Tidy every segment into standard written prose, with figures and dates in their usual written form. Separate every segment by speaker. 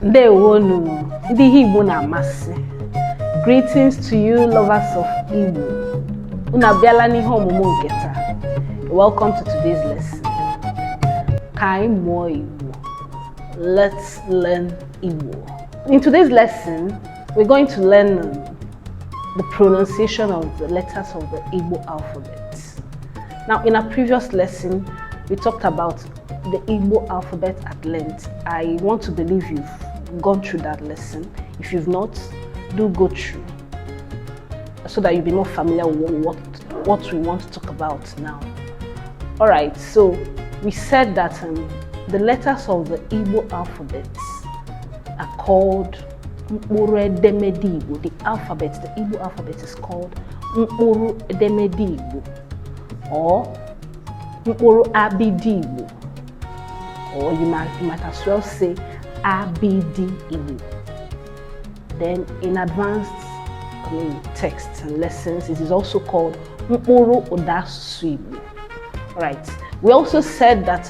Speaker 1: Ndewonu, ndị Igbo na-amasị. Greetings to you lovers of Igbo. Unu abịala n'ihe ọmụmụ nke taa. Welcome to today's lesson. Ka anyị mụọ Igbo. Let's learn Igbo. In today's lesson, we're going to learn the pronunciation of the letters of the Igbo alphabet. Now, in our previous lesson, we talked about the Igbo alphabet at length. I want to believe you've gone through that lesson. If you've not, do go through so that you'll be more familiar with what we want to talk about now. All right, so we said that the letters of the Igbo alphabet are called Mkpụrụedemede Igbo. The Igbo alphabet is called Mkpụrụedemede Igbo or Abidii Igbo, or you might as well say Abidii Igbo. Then in advanced texts and lessons, it is also called MkpụrụedemedeIgbo. Right. We also said that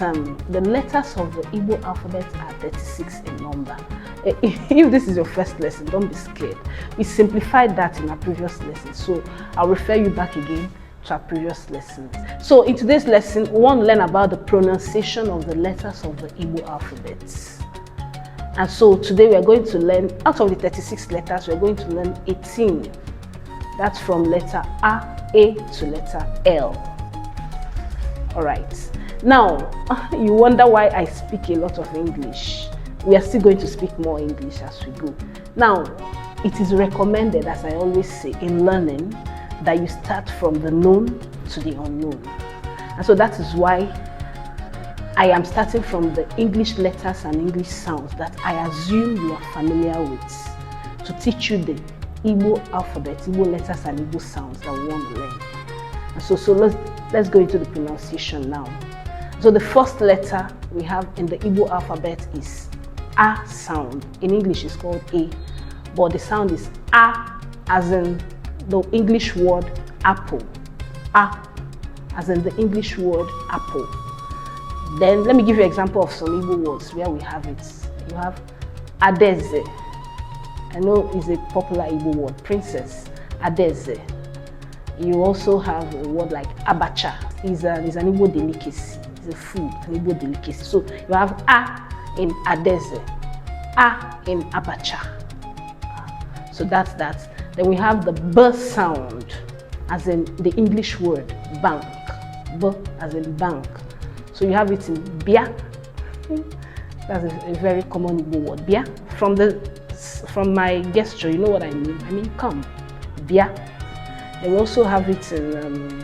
Speaker 1: the letters of the Igbo alphabet are 36 in number. If this is your first lesson, don't be scared. We simplified that in our previous lesson, so I'll refer you back again to our previous lessons. So in today's lesson, we want to learn about the pronunciation of the letters of the Igbo alphabet. And so today we are going to learn, out of the 36 letters, we are going to learn 18. That's from letter A to letter L. All right. Now, you wonder why I speak a lot of English. We are still going to speak more English as we go. Now, it is recommended, as I always say, in learning, that you start from the known to the unknown. And so that is why I am starting from the English letters and English sounds that I assume you are familiar with, to teach you the Igbo alphabet, Igbo letters and Igbo sounds that we want to learn. And so let's go into the pronunciation now. So the first letter we have in the Igbo alphabet is A sound. In English it's called A, but the sound is A, as in the English word apple. A, as in the English word apple. Then let me give you an example of some Igbo words where we have it. You have Adeze. I know it's a popular Igbo word, princess. Adeze. You also have a word like abacha. It's an Igbo delicacy. It's a food, an Igbo delicacy. So you have A in Adeze, A in abacha. So that's that. Then we have the B sound, as in the English word bank. B as in bank. So you have it in bia. That's a very common Igbo word. Bia. From my gesture, you know what I mean. I mean come. Bia. Then we also have it in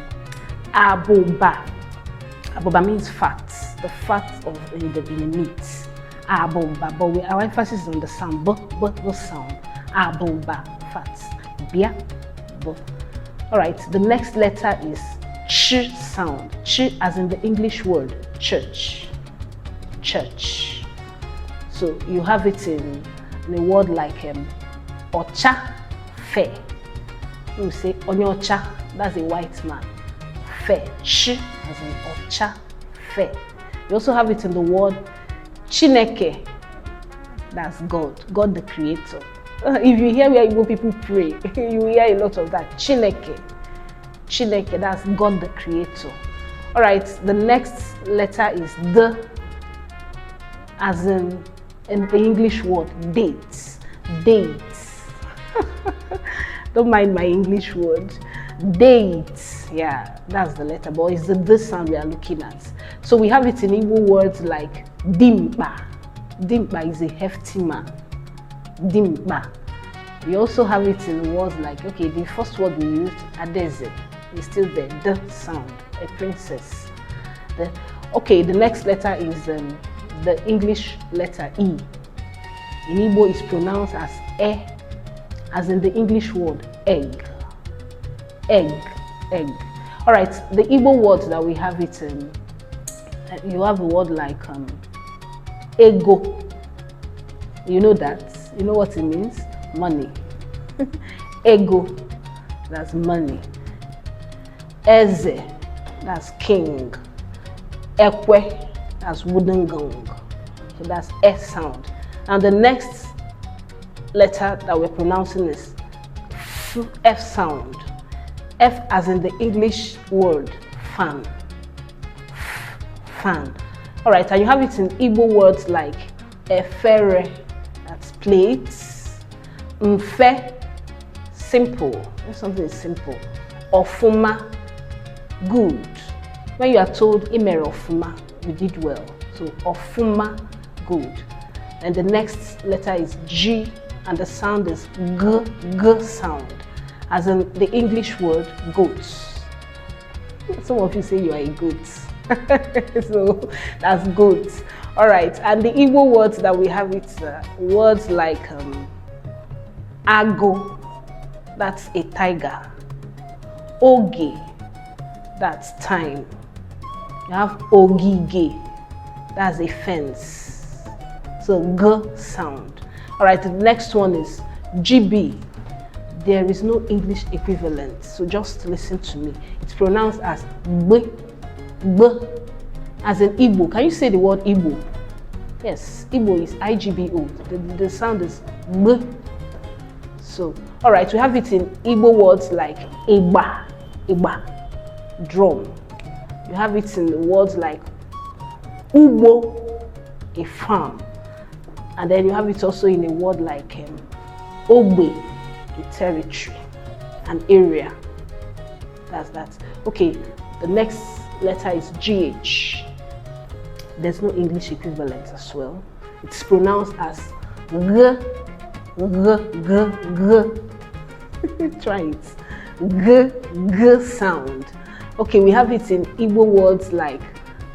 Speaker 1: aboba. Aboba means fat. The fat in the meat. Aboba. But our emphasis is on the sound. B sound. Aboba. Fat. Bia. B. Alright, the next letter is Ch sound. Ch as in the English word church. Church. So you have it in a word like Ocha, fair. We say Onyocha, that's a white man. Fair. Ch as in Ocha, fair. You also have it in the word Chineke, that's God, God the creator. If you hear where Igbo people pray, you will hear a lot of that. Chineke. Chineke, that's God the creator. All right, the next letter is D, as in the English word date. Date. Don't mind my English word. Date. Yeah, that's the letter, but it's the D sound we are looking at. So we have it in Igbo words like dimba. Dimba is a hefty man. Dimba. We also have it in words like, okay, the first word we used, adeze, is still there, the sound, a princess. The next letter is the English letter E. In Igbo, it's pronounced as E, as in the English word egg. Egg, egg. All right, the Igbo words that we have it in, you have a word like ego. You know that? You know what it means? Money. Ego, that's money. Eze, that's king. Ekwe, that's wooden gong. So that's S sound. And the next letter that we're pronouncing is F sound. F as in the English word fan. Fan. All right, and you have it in Igbo words like efere, that's plates. Mfe, simple. When something is simple. Ofuma, good. When you are told imere ofuma, you did well. So ofuma, good. And the next letter is G, and the sound is G sound, as in the English word goats. Some of you say you are a goat. So that's goats. All right, and the Igbo words that we have, it's words like ago, that's a tiger. Oge, that's time. You have ogige, that's a fence. So G sound. All right, the next one is GB. There is no English equivalent, so just listen to me. It's pronounced as B, B, as in Igbo. Can you say the word Igbo? Yes, Igbo is IGBO. The sound is B. So, all right, we have it in Igbo words like Igba, Igba, drum. You have it in words like Ubo, a farm. And then you have it also in a word like Ogbe, a territory, an area. That's that. Okay, the next letter is GH. There's no English equivalent as well. It's pronounced as G, G, G, G. Try it. G, G sound. Okay, we have it in Igbo words like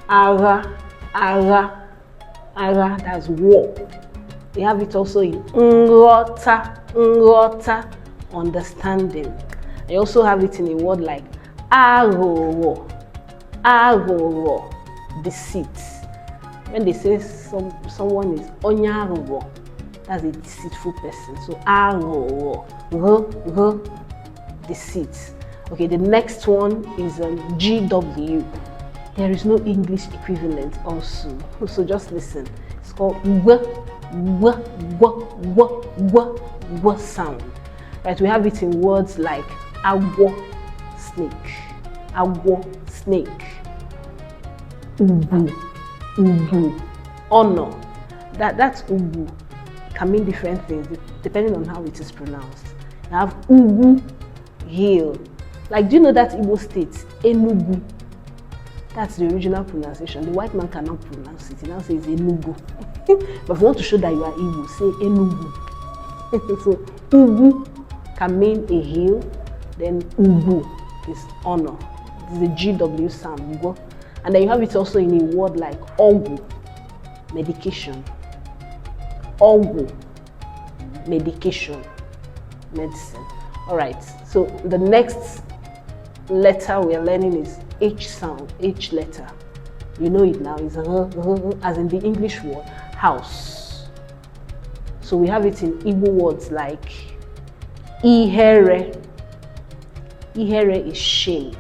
Speaker 1: Ara, Ara, Ara, that's war. We have it also in Ngota, Ngota, understanding. I also have it in a word like Agoro, Agoro, deceit. When they say someone is Onyagoro, that's a deceitful person. So Agoro, deceit. Okay, the next one is GW. There is no English equivalent also. So just listen. It's called W sound. Right, we have it in words like agwo, snake, ubu, honor. That's ubu. Can mean different things depending on how it is pronounced. You have ubu, hill. Like, do you know that Igbo state, Enugu? That's the original pronunciation. The white man cannot pronounce it. He now says Enugu. But if you want to show that you are Igbo, say Enugu. So Ubu can mean a hill, then Ubu is honor. This is the GW sound, Ubu. And then you have it also in a word like Ogu, medication. Ogu, medication, medicine. All right, so the next letter we are learning is H sound, H letter. You know it now, it's as in the English word house. So we have it in Igbo words like Ihere. Ihere is shame.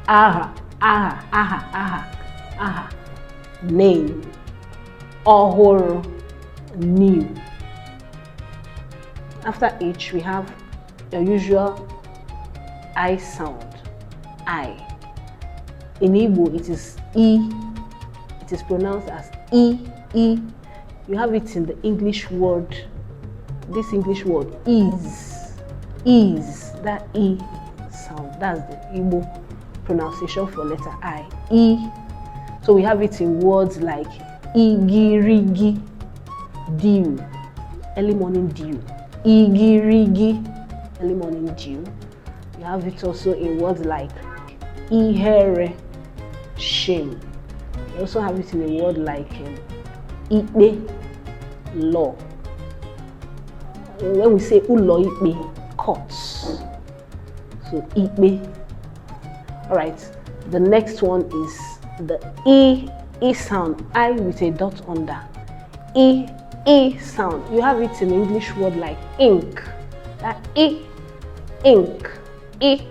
Speaker 1: Aha, aha, aha, aha, aha. Name. Ohoro, new. After H, we have the usual I sound, I. In Igbo, it is E. It is pronounced as E, E. You have it in the English word, this English word, is. Is, that E sound. That's the Igbo pronunciation for letter I, E. So we have it in words like Igirigi, dew, early morning dew. Igirigi, early morning dew. You have it also in words like Ihere, shame. You also have it in a word like Ipe, law. When we say Ulo Ipe, courts. So Ipe. Alright, the next one is the E sound, I with a dot under. E sound. You have it in English word like ink. That ink. E.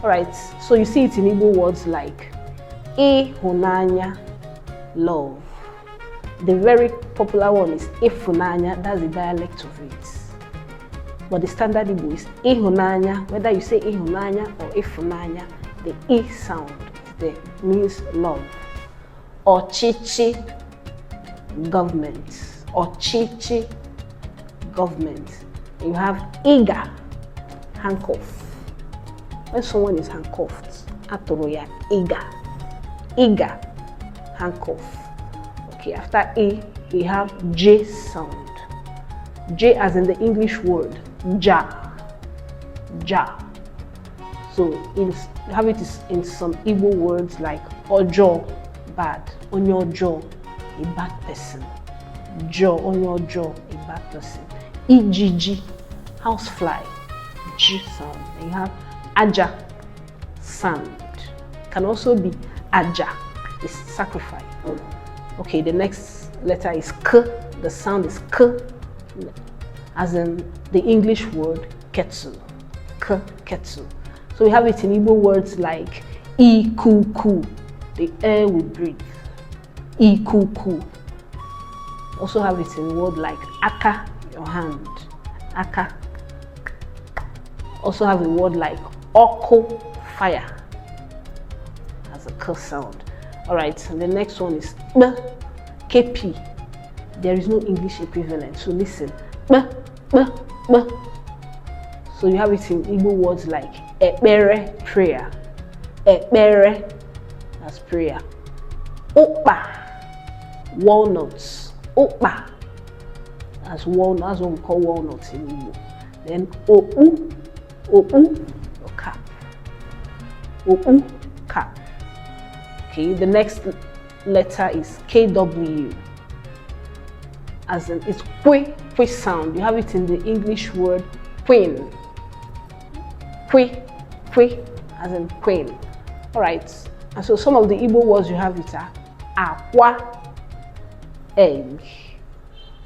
Speaker 1: Alright, so you see it in Igbo words like Ihunanya, love. The very popular one is Ifunanya, that's the dialect of it. But the standard Igbo is Ihunanya. Whether you say Ihunanya or Ifunanya, the E sound there means love. Ochichi, government. Ochichi, government. You have Iga, handcuff. When someone is handcuffed, Atoroya, Iga. Iga, handcuff. Okay, after E, we have J sound. J as in the English word, ja. Ja. So you have it in some Igbo words like Ojo, bad. Onyojo, a bad person. Jo, Onyojo, a bad person. Ijiji, housefly, G sound. And you have Aja, sand. Can also be Aja, is sacrifice. Okay, the next letter is K. The sound is K, as in the English word kettle. K, kettle. So we have it in Igbo words like Ikuku, the air we breathe. Ikuku. Also have it in word like Aka, your hand. Aka. Also have a word like Oko, fire, as a K sound. Alright, and the next one is B, KP. There is no English equivalent, so listen. B, B, B. So you have it in Igbo words like Ekpere, prayer. Ekpere, that's prayer. Okpa, walnuts. Okpa, that's walnut, that's what we call walnuts in Igbo. Then Opu, Opu, your cap. Opu, cap. Okay, the next letter is KW, as in it's kwe sound. You have it in the English word queen. Kwe, as in queen. All right, and so some of the Igbo words you have it are aqua, egg,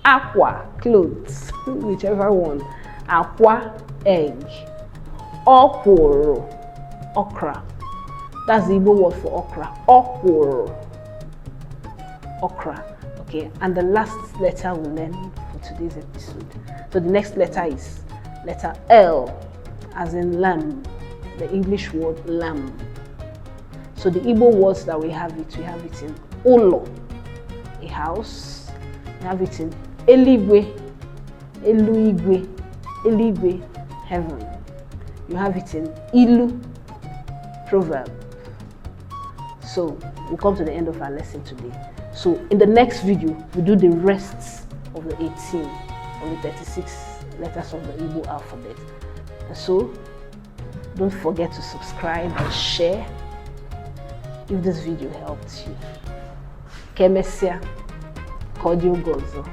Speaker 1: aqua, clothes, whichever one. Aqua, egg, okworo, okra. That's the Igbo word for okra. Okworo, okra. Okay, and the last letter we'll learn for today's episode. So the next letter is letter L, as in lamb, the English word lamb. So the Igbo words that we have it in Olo, a house. We have it in Eligwe, Eluigwe, Eligwe, heaven. You have it in Ilu, proverb. So we'll come to the end of our lesson today. So in the next video, we'll do the rest of the 18 of the 36 letters of the Igbo alphabet. And so don't forget to subscribe and share if this video helped you. Kemesia, Kodio Gozo.